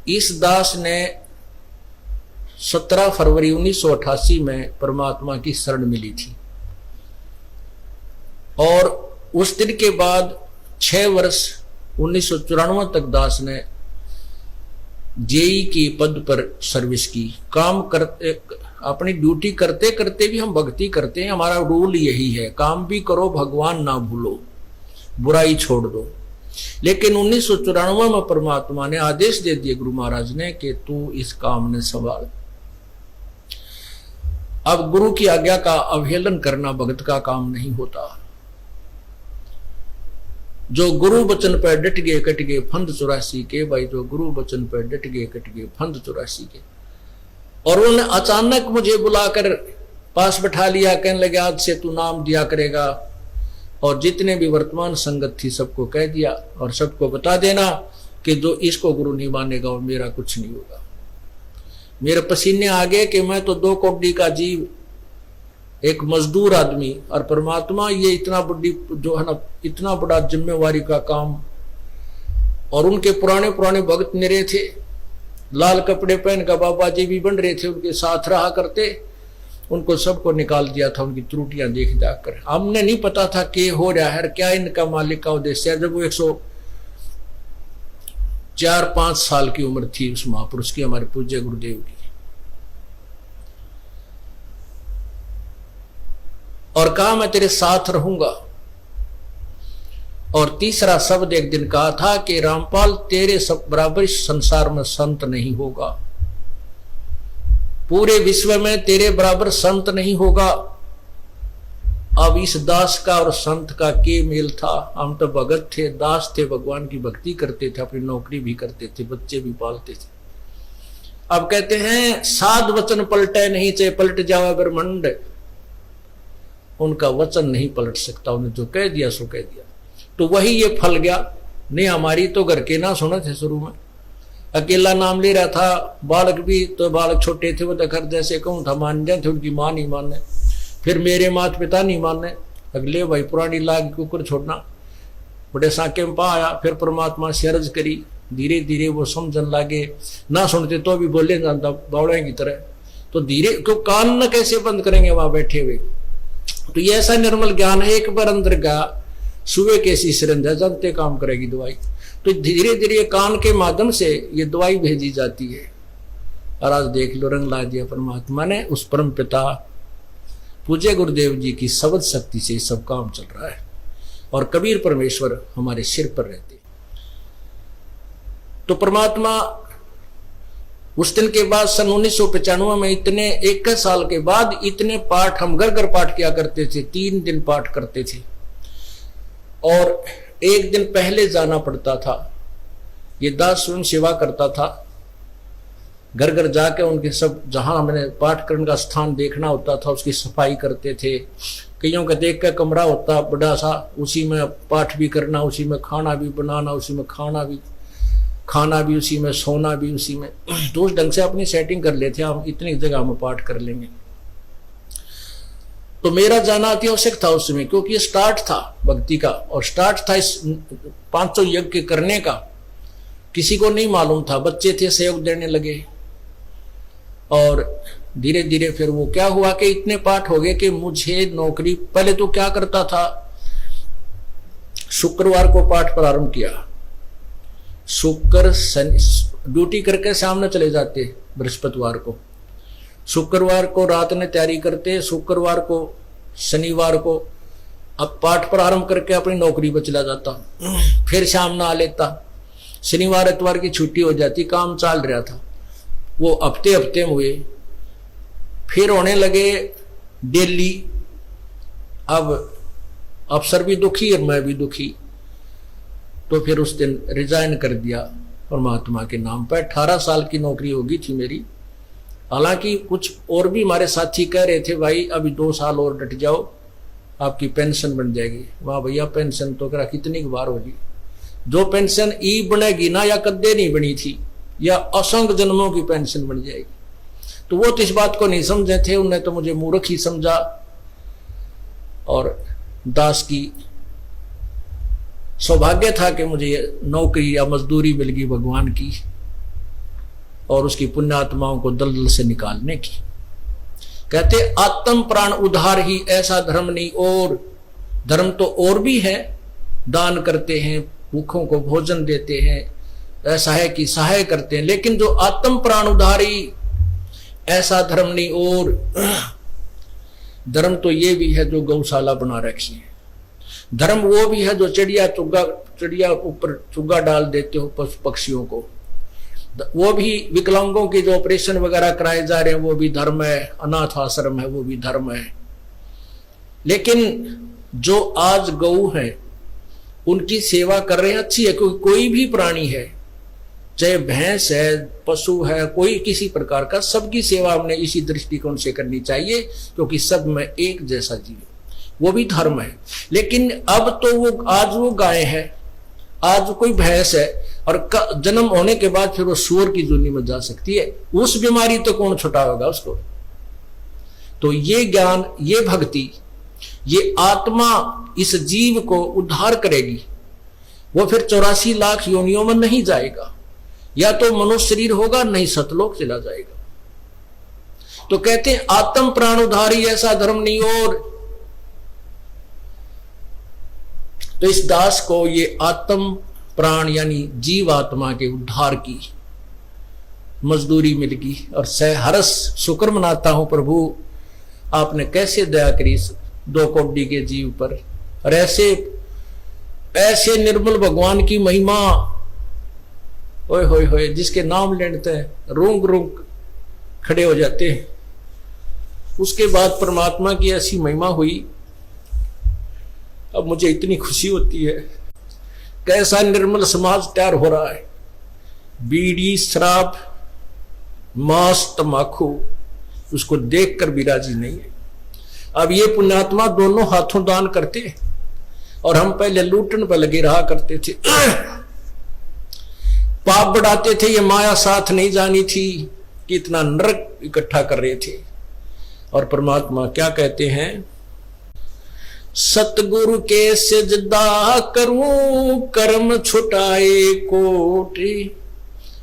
इस दास ने 17 फरवरी 1988 में परमात्मा की शरण मिली थी और उस दिन के बाद 6 वर्ष 1994 तक दास ने जेई के पद पर सर्विस की। काम करते, अपनी ड्यूटी करते करते भी हम भक्ति करते हैं। हमारा रूल यही है, काम भी करो, भगवान ना भूलो, बुराई छोड़ दो। लेकिन 1994 में परमात्मा ने आदेश दे दिए गुरु महाराज ने कि तू इस काम ने संभाल। अब गुरु की आज्ञा का अवहेलन करना भगत का काम नहीं होता। जो गुरु वचन पर डट गए कट गए फंद 84 के। भाई जो गुरु वचन पर डट गए कट गए फंद 84 के। और उन्होंने अचानक मुझे बुलाकर पास बैठा लिया, कहने लगे आज से तू नाम दिया करेगा। और जितने भी वर्तमान संगत थी सबको कह दिया और सबको बता देना कि जो इसको गुरु नहीं मानेगा और मेरा कुछ नहीं होगा। मेरे पसीने आ गए कि मैं तो 2 कौड़ी का जीव, एक मजदूर आदमी, और परमात्मा ये इतना बड़ी जो है ना, इतना बड़ा जिम्मेवारी का काम। और उनके पुराने पुराने भक्त मेरे थे, लाल कपड़े पहन कर बाबा जी भी बन रहे थे, उनके साथ रहा करते। उनको सबको निकाल दिया था उनकी त्रुटियां देख जाकर। हमने नहीं पता था कि हो रहा है, क्या इनका मालिक का उद्देश्य है। जब वो 104-5 साल की उम्र थी उस महापुरुष की, हमारे पूज्य गुरुदेव की, और कहा मैं तेरे साथ रहूंगा। और तीसरा शब्द एक दिन कहा था कि रामपाल तेरे सब बराबर इस संसार में संत नहीं होगा, पूरे विश्व में तेरे बराबर संत नहीं होगा। अब इस दास का और संत का के मेल था। हम तो भगत थे, दास थे, भगवान की भक्ति करते थे, अपनी नौकरी भी करते थे, बच्चे भी पालते थे। अब कहते हैं साध वचन पलटे नहीं, चाहे पलट जावे ब्रह्मंड। उनका वचन नहीं पलट सकता, उन्हें जो कह दिया सो कह दिया। तो वही ये फल गया। नहीं हमारी तो घर के ना सुने थे, शुरू में अकेला नाम ले रहा था। बालक भी तो बालक छोटे थे, वो तो घर जैसे कहूँ था मान जाते, उनकी माँ नहीं मानने, फिर मेरे माता पिता नहीं मानने। अगले भाई पुरानी लाग कुकर छोड़ना, बड़े साके में पा आया। फिर परमात्मा से अर्ज करी, धीरे धीरे वो समझन लागे। ना सुनते तो भी बोले जानता बावड़े की तरह। तो धीरे क्यों कान न कैसे बंद करेंगे वहां बैठे हुए। तो ये ऐसा निर्मल ज्ञान है, एक बार अंदर गया सुबह कैसी सिरंज है, जानते काम करेगी दवाई। तो धीरे धीरे कान के माध्यम से ये दवाई भेजी जाती है। और आज देख लो रंग ला दिया परमात्मा ने। उस परम पिता पूज्य गुरुदेव जी की शब्द शक्ति से सब काम चल रहा है। और कबीर परमेश्वर हमारे सिर पर रहते। तो परमात्मा उस दिन के बाद सन 1995 में इतने 21 साल के बाद इतने पाठ हम घर घर पाठ किया करते थे। 3 दिन पाठ करते थे और एक दिन पहले जाना पड़ता था। ये दास स्वयं सेवा करता था, घर घर जाके उनके सब जहां हमने पाठ करने का स्थान देखना होता था उसकी सफाई करते थे। कईयों का देख कर कमरा होता बड़ा सा, उसी में पाठ भी करना, उसी में खाना भी बनाना, उसी में खाना भी उसी में, सोना भी उसी में। तो उस ढंग से अपनी सेटिंग कर लेते हम, इतनी जगह में पाठ कर लेंगे। तो मेरा जाना अति आवश्यक था उस समय, क्योंकि ये स्टार्ट था भक्ति का और स्टार्ट था इस 500 यज्ञ करने का। किसी को नहीं मालूम था, बच्चे थे सहयोग देने लगे। और धीरे धीरे फिर वो क्या हुआ कि इतने पाठ हो गए कि मुझे नौकरी, पहले तो क्या करता था, शुक्रवार को पाठ प्रारंभ किया। शुक्र ड्यूटी करके सामने चले जाते बृहस्पतिवार को, शुक्रवार को रात में तैयारी करते, शुक्रवार को शनिवार को अब पाठ प्रारंभ करके अपनी नौकरी पर चला जाता, फिर शाम ना आ लेता। शनिवार इतवार की छुट्टी हो जाती, काम चल रहा था। वो हफ्ते में हुए, फिर होने लगे डेली। अब अफसर भी दुखी और मैं भी दुखी। तो फिर उस दिन रिजाइन कर दिया परमात्मा के नाम पर। 18 साल की नौकरी होगी थी मेरी। हालांकि कुछ और भी हमारे साथी कह रहे थे भाई अभी 2 साल और डट जाओ, आपकी पेंशन बन जाएगी। वाह भैया, पेंशन तो करा कितनी बार होगी। जो पेंशन ई बनेगी ना, या कद्दे नहीं बनी थी, या असंख्य जन्मों की पेंशन बन जाएगी। तो वो तो इस बात को नहीं समझे थे, उन्हें तो मुझे मूर्ख ही समझा। और दास की सौभाग्य था कि मुझे नौकरी या मजदूरी मिल गई भगवान की। और उसकी पुण्यात्माओं को दलदल से निकालने की। कहते आत्म प्राण उद्धार ही ऐसा धर्म नहीं, और धर्म तो और भी है, दान करते हैं, भूखों को भोजन देते हैं, ऐसा है कि सहाय करते हैं, लेकिन जो आत्म प्राण उद्धारी ऐसा धर्म नहीं। और धर्म तो ये भी है जो गौशाला बना रखी है, धर्म वो भी है जो चिड़िया ऊपर चुग्गा डाल देते हो पशु पक्षियों को, वो भी विकलांगों के जो ऑपरेशन वगैरह कराए जा रहे हैं वो भी धर्म है, अनाथ आश्रम है वो भी धर्म है। लेकिन जो आज गौ है उनकी सेवा कर रहे हैं, अच्छी है, क्योंकि कोई भी प्राणी है, चाहे भैंस है, पशु है, कोई किसी प्रकार का, सबकी सेवा हमने इसी दृष्टिकोण से करनी चाहिए, क्योंकि सब में एक जैसा जीव, वो भी धर्म है। लेकिन अब तो वो आज वो गाय है, आज कोई भैंस है, और जन्म होने के बाद फिर वो सूअर की जोनी में जा सकती है, उस बीमारी तो कौन छुटाएगा उसको। तो ये ज्ञान, ये भक्ति, ये आत्मा इस जीव को उद्धार करेगी। वो फिर 84 लाख योनियों में नहीं जाएगा, या तो मनुष्य शरीर होगा, नहीं सतलोक चला जाएगा। तो कहते हैं आत्म प्राण उद्धारी ऐसा धर्म नहीं। और तो इस दास को ये आत्म प्राण यानी जीव आत्मा के उद्धार की मजदूरी मिल गई, और हरस शुक्र मनाता हूं प्रभु, आपने कैसे दया करी 2 कौड़ी के जीव पर, और ऐसे निर्मल भगवान की महिमा, ओए होए होए, जिसके नाम लेते हैं रूंग रूंग खड़े हो जाते हैं। उसके बाद परमात्मा की ऐसी महिमा हुई, अब मुझे इतनी खुशी होती है। कैसा निर्मल समाज तैयार हो रहा है, बीड़ी शराब मांस तमाकू उसको देखकर भी राजी नहीं है। अब ये पुण्यात्मा दोनों हाथों दान करते, और हम पहले लूटन पर लगे रहा करते थे, पाप बढ़ाते थे, ये माया साथ नहीं जानी थी कि इतना नरक इकट्ठा कर रहे थे। और परमात्मा क्या कहते हैं, सतगुरु के सिजदा करूं कर्म छुटाए कोटि,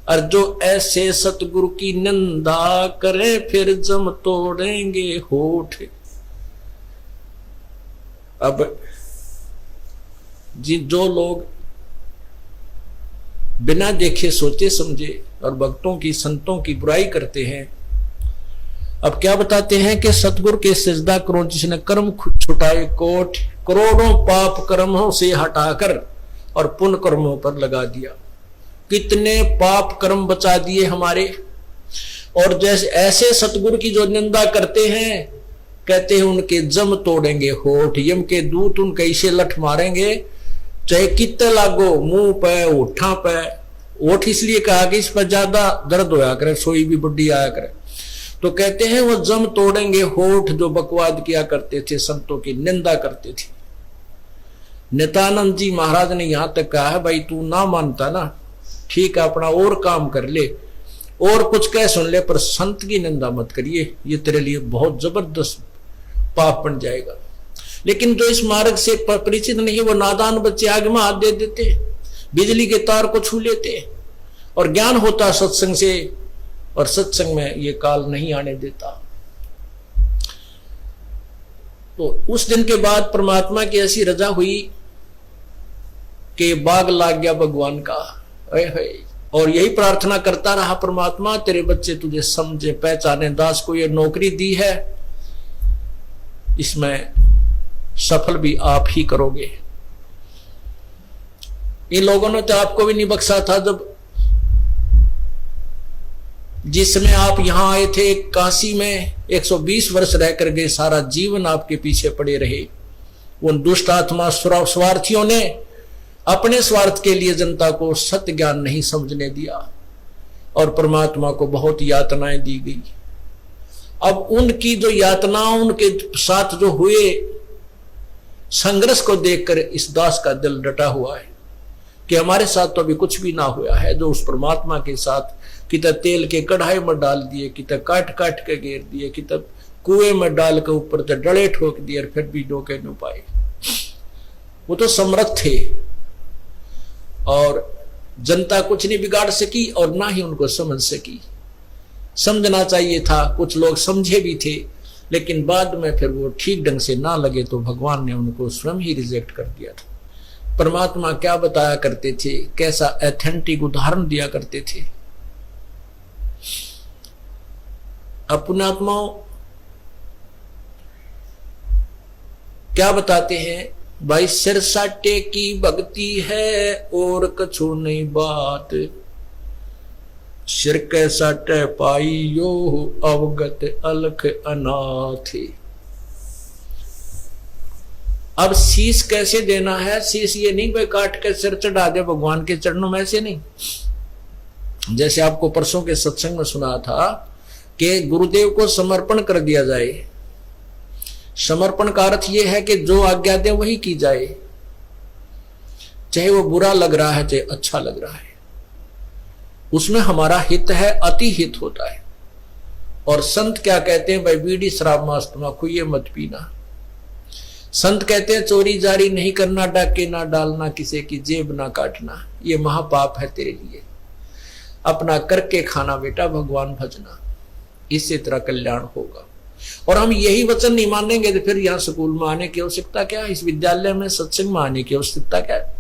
और जो ऐसे सतगुरु की निंदा करे फिर जम तोड़ेंगे होठ। अब जो लोग बिना देखे सोचे समझे और भक्तों की संतों की बुराई करते हैं, अब क्या बताते हैं कि सतगुरु के सिजदा करो जिसने कर्म छुटाए कोट, करोड़ों पाप कर्मों से हटाकर और पुण्य कर्मों पर लगा दिया। कितने पाप कर्म बचा दिए हमारे। और जैसे ऐसे सतगुरु की जो निंदा करते हैं, कहते हैं उनके जम तोड़ेंगे होठ, यम के दूत उनके इसे लठ मारेंगे, चाहे कितने लागो, मुंह पे होठा पे। होठ इसलिए कहा कि इस पर ज्यादा दर्द होया करे, सोई भी बुढ़ी आया करे। तो कहते हैं वो जम तोड़ेंगे होठ जो बकवाद किया करते थे, संतों की निंदा करते थे। नित्यानंद जी महाराज ने यहां तक कहा है, भाई तू ना मानता ना, ठीक है अपना और काम कर ले और कुछ कह सुन ले, पर संत की निंदा मत करिए, ये तेरे लिए बहुत जबरदस्त पाप बन जाएगा। लेकिन जो इस मार्ग से परिचित नहीं, वो नादान बच्चे आगे में हाथ दे देते, बिजली के तार को छू लेते, और ज्ञान होता सत्संग से, और सत्संग में ये काल नहीं आने देता। तो उस दिन के बाद परमात्मा की ऐसी रजा हुई कि बाग लाग गया भगवान का। और यही प्रार्थना करता रहा, परमात्मा तेरे बच्चे तुझे समझे पहचाने, दास को ये नौकरी दी है, इसमें सफल भी आप ही करोगे। इन लोगों ने तो आपको भी नहीं बख्शा था, जब जिस समय आप यहां आए थे काशी में 120 वर्ष रहकर गए, सारा जीवन आपके पीछे पड़े रहे। उन दुष्ट आत्मा स्वार्थियों ने अपने स्वार्थ के लिए जनता को सत्य ज्ञान नहीं समझने दिया, और परमात्मा को बहुत यातनाएं दी गई। अब उनकी जो यातनाओं, उनके साथ जो हुए संघर्ष को देखकर इस दास का दिल डटा हुआ है कि हमारे साथ तो अभी कुछ भी ना हुआ है। जो उस परमात्मा के साथ कितना तेल के कढ़ाई में डाल दिए, कितना काट काट के घेर दिए, कितना कुएं में डाल के ऊपर से डले ठोक दिए, फिर भी डोके न पाए। वो तो समर्थ थे, और जनता कुछ नहीं बिगाड़ सकी और ना ही उनको समझ सकी। समझना चाहिए था, कुछ लोग समझे भी थे, लेकिन बाद में फिर वो ठीक ढंग से ना लगे तो भगवान ने उनको स्वयं ही रिजेक्ट कर दिया था। परमात्मा क्या बताया करते थे, कैसा ऑथेंटिक उदाहरण दिया करते थे। अपनात्माओं क्या बताते हैं, भाई सिर साटे की भक्ति है और कछु नहीं बात, सिर के साटे पाई यो अवगत अलख अनाथ। अब शीश कैसे देना है, शीश ये नहीं भाई काट के सिर चढ़ा दे भगवान के चरणों में, ऐसे नहीं। जैसे आपको परसों के सत्संग में सुना था कि गुरुदेव को समर्पण कर दिया जाए। समर्पण का अर्थ यह है कि जो आज्ञा दे वही की जाए, चाहे वो बुरा लग रहा है चाहे अच्छा लग रहा है, उसमें हमारा हित है, अति हित होता है। और संत क्या कहते हैं, भाई बीड़ी शराब मांस तम्बाकू ये मत पीना। संत कहते हैं चोरी जारी नहीं करना, डाके ना डालना, किसी की जेब ना काटना, ये महापाप है तेरे लिए। अपना करके खाना बेटा, भगवान भजना, इससे तेरा कल्याण होगा। और हम यही वचन नहीं मानेंगे तो फिर यहाँ स्कूल में आने की आवश्यकता क्या है, इस विद्यालय में सत्संग में आने की आवश्यकता क्या है।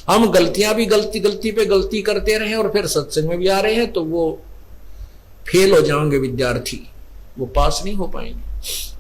हम गलतियां भी गलती पे गलती करते रहे और फिर सत्संग में भी आ रहे हैं तो वो फेल हो जाएंगे विद्यार्थी, वो पास नहीं हो पाएंगे।